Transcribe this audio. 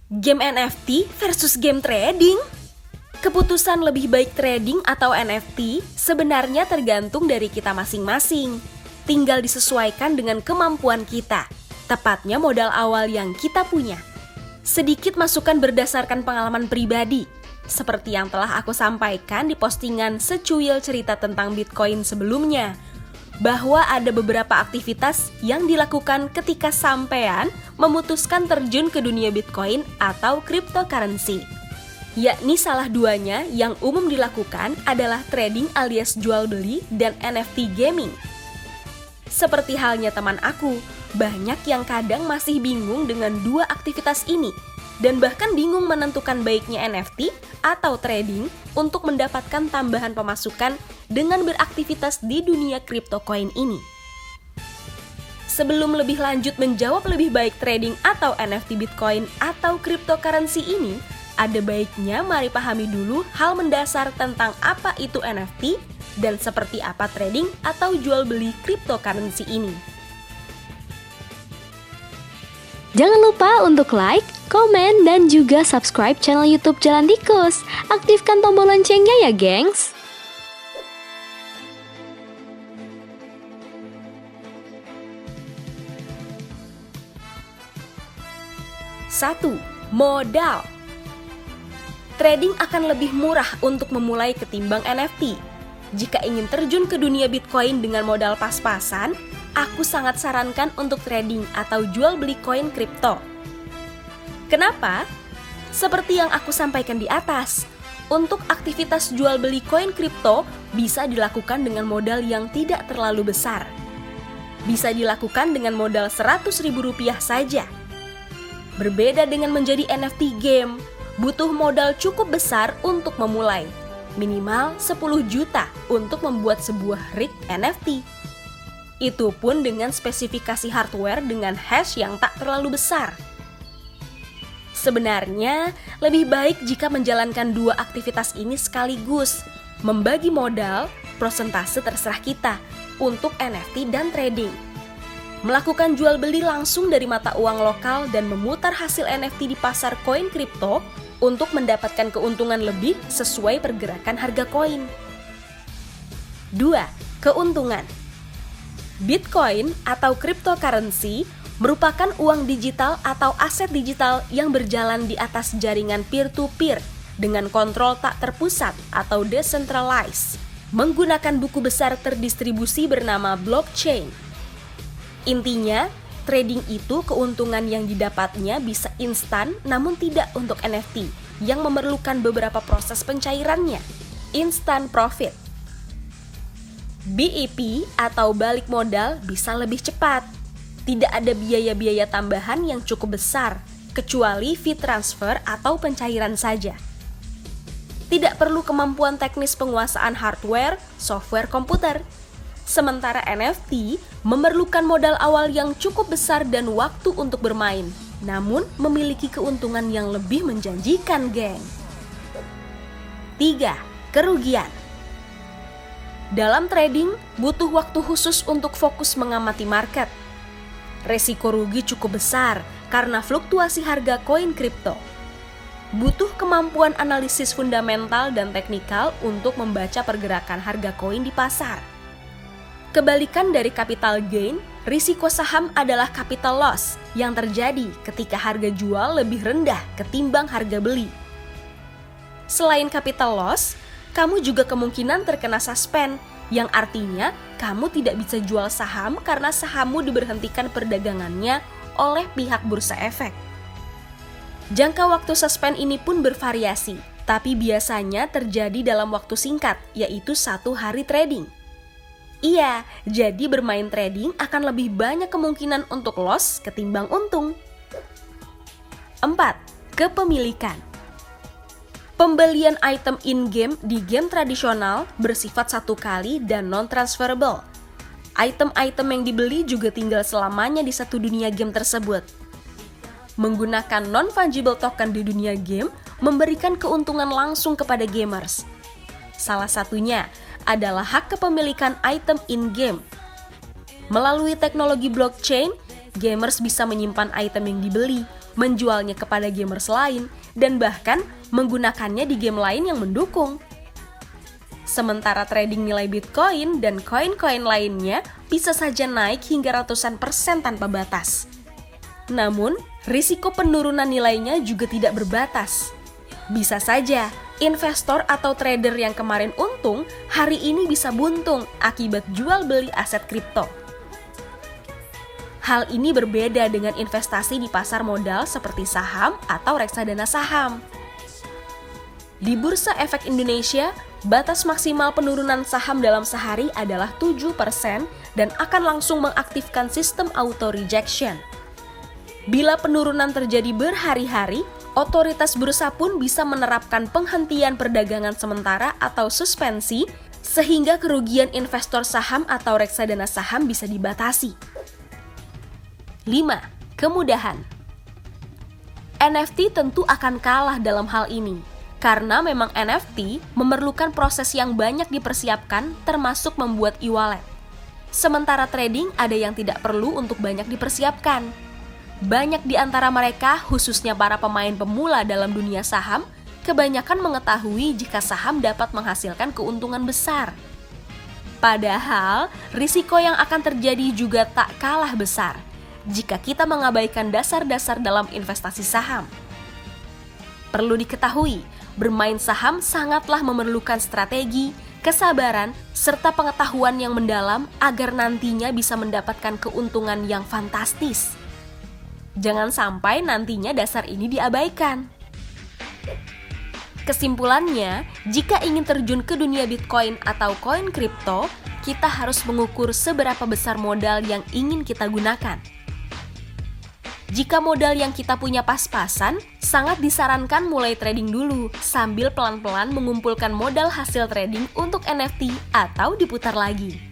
Game NFT versus game trading? Keputusan lebih baik trading atau NFT sebenarnya tergantung dari kita masing-masing. Tinggal disesuaikan dengan kemampuan kita, tepatnya modal awal yang kita punya. Sedikit masukan berdasarkan pengalaman pribadi, seperti yang telah aku sampaikan di postingan secuil cerita tentang Bitcoin sebelumnya, bahwa ada beberapa aktivitas yang dilakukan ketika sampean memutuskan terjun ke dunia Bitcoin atau cryptocurrency. Yakni salah duanya yang umum dilakukan adalah trading alias jual beli dan NFT gaming. Seperti halnya teman aku, banyak yang kadang masih bingung dengan dua aktivitas ini dan bahkan bingung menentukan baiknya NFT atau trading untuk mendapatkan tambahan pemasukan dengan beraktivitas di dunia crypto coin ini. Sebelum lebih lanjut menjawab lebih baik trading atau NFT Bitcoin atau cryptocurrency ini, ada baiknya mari pahami dulu hal mendasar tentang apa itu NFT dan seperti apa trading atau jual beli cryptocurrency ini. Jangan lupa untuk like, komen, dan juga subscribe channel YouTube Jalan Tikus. Aktifkan tombol loncengnya ya, gengs! Satu, modal. Trading akan lebih murah untuk memulai ketimbang NFT. Jika ingin terjun ke dunia Bitcoin dengan modal pas-pasan, aku sangat sarankan untuk trading atau jual beli koin kripto. Kenapa? Seperti yang aku sampaikan di atas, untuk aktivitas jual beli koin kripto bisa dilakukan dengan modal yang tidak terlalu besar. Bisa dilakukan dengan modal Rp100.000 saja. Berbeda dengan menjadi NFT game, butuh modal cukup besar untuk memulai, minimal 10 juta untuk membuat sebuah rig NFT. Itu pun dengan spesifikasi hardware dengan hash yang tak terlalu besar. Sebenarnya, lebih baik jika menjalankan dua aktivitas ini sekaligus, membagi modal, prosentase terserah kita, untuk NFT dan trading. Melakukan jual beli langsung dari mata uang lokal dan memutar hasil NFT di pasar koin kripto untuk mendapatkan keuntungan lebih sesuai pergerakan harga koin. 2. Keuntungan. Bitcoin atau cryptocurrency merupakan uang digital atau aset digital yang berjalan di atas jaringan peer-to-peer dengan kontrol tak terpusat atau decentralized, menggunakan buku besar terdistribusi bernama blockchain. Intinya, trading itu keuntungan yang didapatnya bisa instan namun tidak untuk NFT yang memerlukan beberapa proses pencairannya. Instant profit. BEP atau balik modal bisa lebih cepat. Tidak ada biaya-biaya tambahan yang cukup besar, kecuali fee transfer atau pencairan saja. Tidak perlu kemampuan teknis penguasaan hardware, software komputer. Sementara NFT memerlukan modal awal yang cukup besar dan waktu untuk bermain, namun memiliki keuntungan yang lebih menjanjikan, geng. 3. Kerugian. Dalam trading, butuh waktu khusus untuk fokus mengamati market. Resiko rugi cukup besar karena fluktuasi harga koin kripto. Butuh kemampuan analisis fundamental dan teknikal untuk membaca pergerakan harga koin di pasar. Kebalikan dari capital gain, risiko saham adalah capital loss yang terjadi ketika harga jual lebih rendah ketimbang harga beli. Selain capital loss, kamu juga kemungkinan terkena suspend, yang artinya kamu tidak bisa jual saham karena sahammu diberhentikan perdagangannya oleh pihak bursa efek. Jangka waktu suspend ini pun bervariasi, tapi biasanya terjadi dalam waktu singkat, yaitu 1 hari trading. Iya, jadi bermain trading akan lebih banyak kemungkinan untuk loss ketimbang untung. 4. Kepemilikan. Pembelian item in-game di game tradisional bersifat satu kali dan non-transferable. Item-item yang dibeli juga tinggal selamanya di satu dunia game tersebut. Menggunakan non-fungible token di dunia game memberikan keuntungan langsung kepada gamers. Salah satunya adalah hak kepemilikan item in-game. Melalui teknologi blockchain, gamers bisa menyimpan item yang dibeli, menjualnya kepada gamers lain, dan bahkan menggunakannya di game lain yang mendukung. Sementara trading nilai Bitcoin dan koin-koin lainnya bisa saja naik hingga ratusan persen tanpa batas. Namun, risiko penurunan nilainya juga tidak berbatas. Bisa saja, investor atau trader yang kemarin untung, hari ini bisa buntung akibat jual beli aset kripto. Hal ini berbeda dengan investasi di pasar modal seperti saham atau reksadana saham. Di Bursa Efek Indonesia, batas maksimal penurunan saham dalam sehari adalah 7% dan akan langsung mengaktifkan sistem auto rejection. Bila penurunan terjadi berhari-hari, otoritas bursa pun bisa menerapkan penghentian perdagangan sementara atau suspensi, sehingga kerugian investor saham atau reksadana saham bisa dibatasi. 5. Kemudahan. NFT tentu akan kalah dalam hal ini, karena memang NFT memerlukan proses yang banyak dipersiapkan termasuk membuat e-wallet. Sementara trading ada yang tidak perlu untuk banyak dipersiapkan. Banyak di antara mereka, khususnya para pemain pemula dalam dunia saham, kebanyakan mengetahui jika saham dapat menghasilkan keuntungan besar. Padahal, risiko yang akan terjadi juga tak kalah besar jika kita mengabaikan dasar-dasar dalam investasi saham. Perlu diketahui, bermain saham sangatlah memerlukan strategi, kesabaran, serta pengetahuan yang mendalam agar nantinya bisa mendapatkan keuntungan yang fantastis. Jangan sampai nantinya dasar ini diabaikan. Kesimpulannya, jika ingin terjun ke dunia Bitcoin atau koin kripto, kita harus mengukur seberapa besar modal yang ingin kita gunakan. Jika modal yang kita punya pas-pasan, sangat disarankan mulai trading dulu, sambil pelan-pelan mengumpulkan modal hasil trading untuk NFT atau diputar lagi.